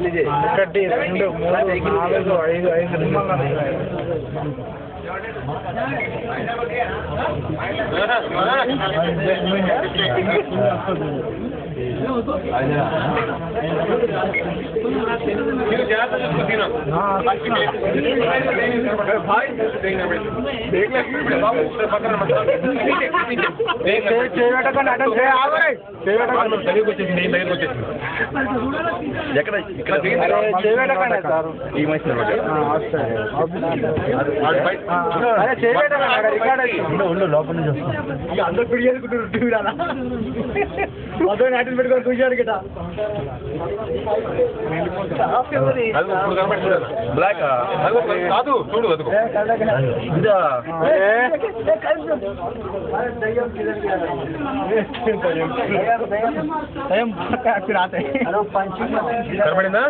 ఒకటి రెండు మూడు నాలుగు ఐదు సినిమాలు ఎక్కడ ఇక్కడ ఈ మనిషి లోపల నుంచి వస్తాం అందరూ పిడి చేసుకుంటారు నాటిని పెట్టుకొని చూసాడు గిట బ్లాక్ కాదు చూడు కనబడిందా